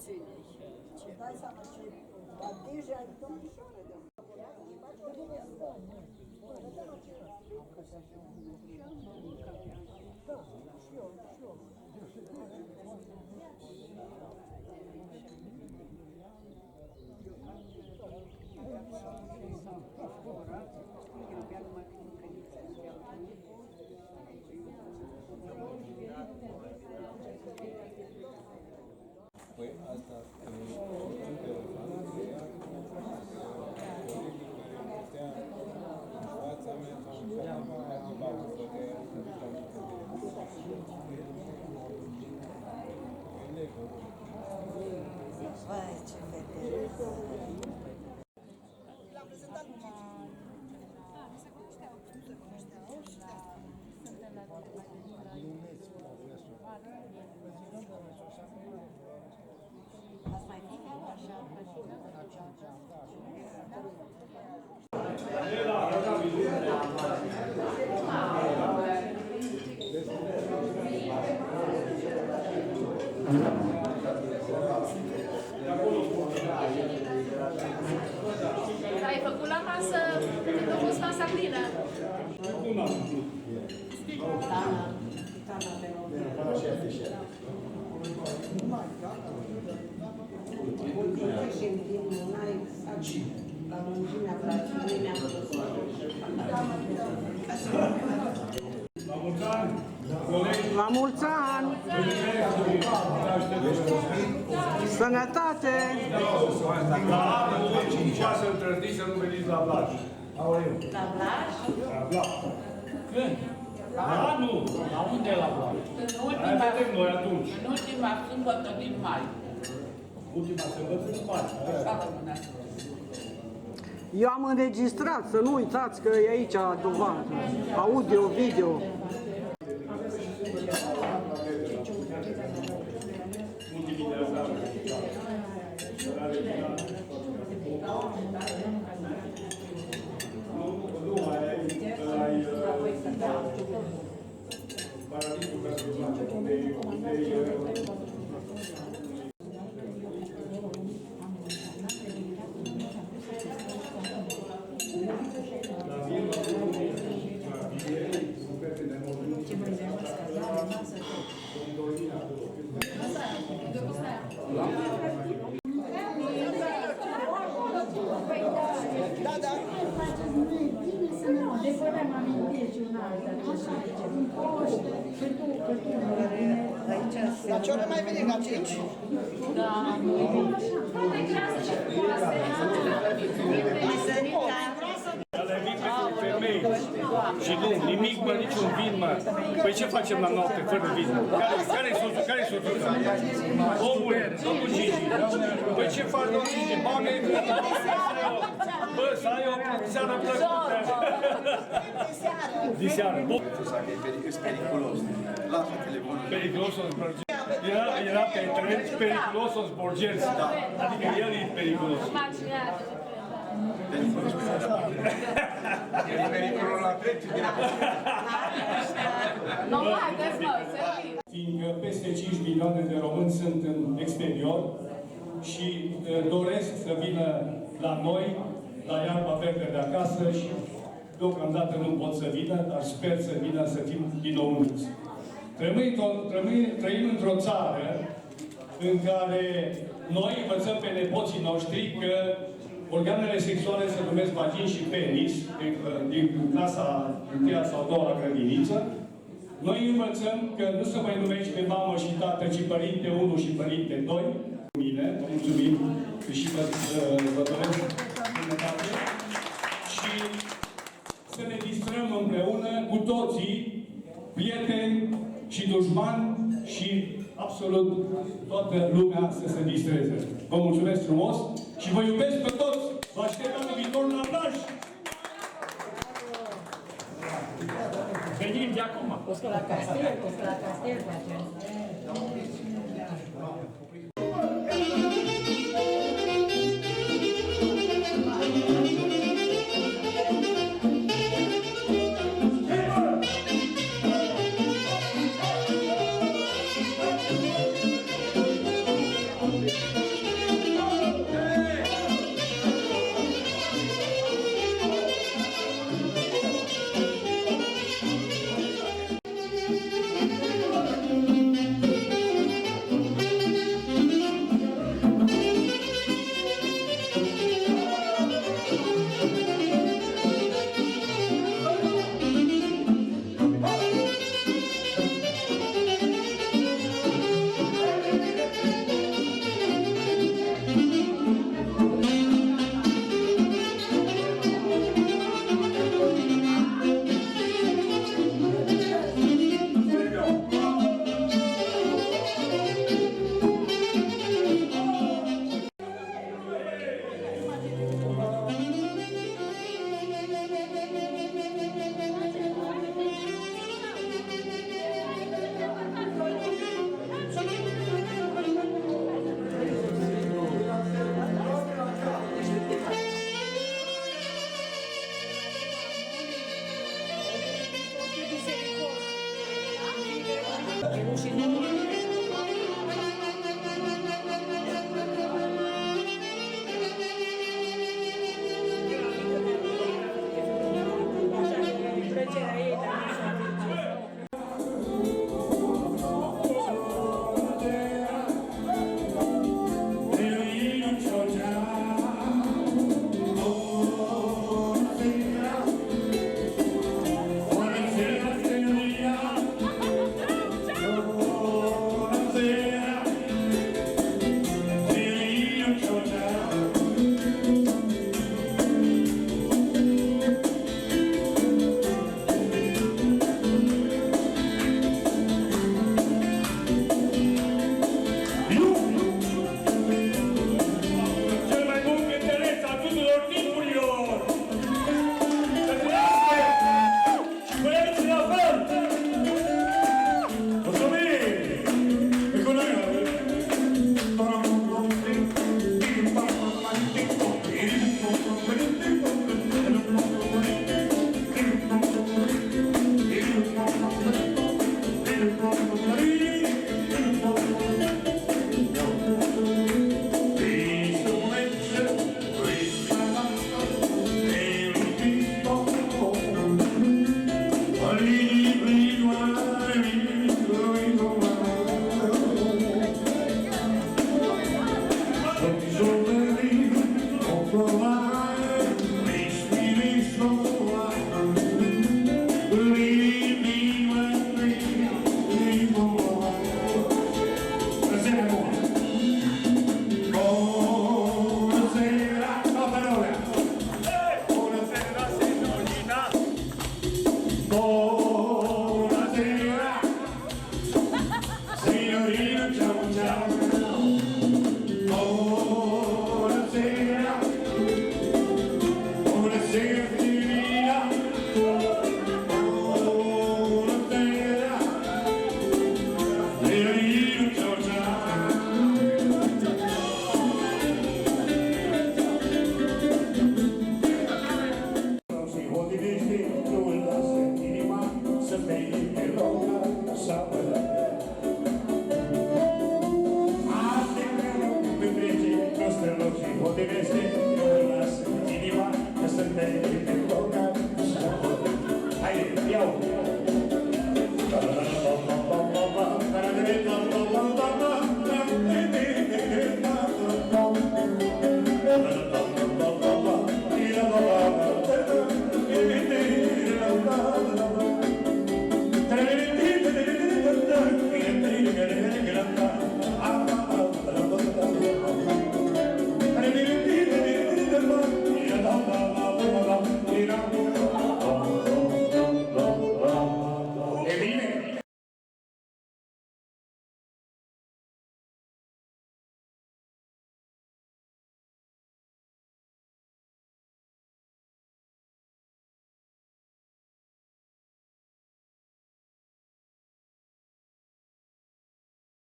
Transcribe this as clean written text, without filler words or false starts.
ține. Dai seama ce atinge domnișoară de Păi asta Vai, ce fete! l-am prezentat lui Gigi. Nu se cunoșteau. Nu se cunoșteau. Suntem la ați mai fi așa, Ai făcut la masă, când a fost masa plină. La lungimea brațului mi-am dus. La mulți ani! Sănătate! La anul 5-6 întrăzniți să nu veniți la Blaj. La Blaj? La Blaj. Când? La anul. La unde la Blaj? Aia vedem noi atunci. În ultima sâmbătă din mai. Ultima sărbătă din mai. Eu am înregistrat, să nu uitați că e aici dovadă. Audio, video. La ce oră mai veni? La 5? Da. Ale vin pentru femei și nu, nimic, mă, niciun vin, mă. Păi ce facem la noapte fără vin? Care-i soțul? Care-i soțul? Omule, domnul Gigi. Păi ce faci, domnul Gigi? Bagă-i vin, bă, să ai o seară plăcută. Diseară. e periculos. Lasă telefonul. Periculos o zborgeri. Era pe internet periculos o zborgeri. Adică el e periculos. E periculul la trece. Fiindcă peste 5 milioane de români sunt în exterior și doresc să vină la noi, la iarba verde de acasă și deocamdată nu pot să vină, dar sper să vină să fim din nou uniți. Trăim într-o țară în care noi învățăm pe nepoții noștri că organele sexuale se numesc vagin și penis, din clasa 1 sau 2 la grădiniță. Noi învățăm că nu se mai numești pe mamă și tată, ci părinte 1 și părinte 2. Bine, vă mulțumim și vă doresc sănătate. Și să ne distrăm împreună cu toții, prieteni și dușmani și absolut toată lumea să se distreze. Vă mulțumesc frumos și vă iubesc pe toți! Vă aștept anul viitor la Blaj! Venim de acum! Costă la castel, face. rușine. Plăcerea ei, dar nu și-a Cel mai bun cântăreț al tuturor timpurilor! Să trăiască! Și băieții la fel! Mulțumim! Economia! Signorina, ciao ciao. Buonasera. Buonasera, signorina. Buonasera. Signorina, ciao ciao. Si hodinește, nu îl lasă inima să mergi pe rogă sau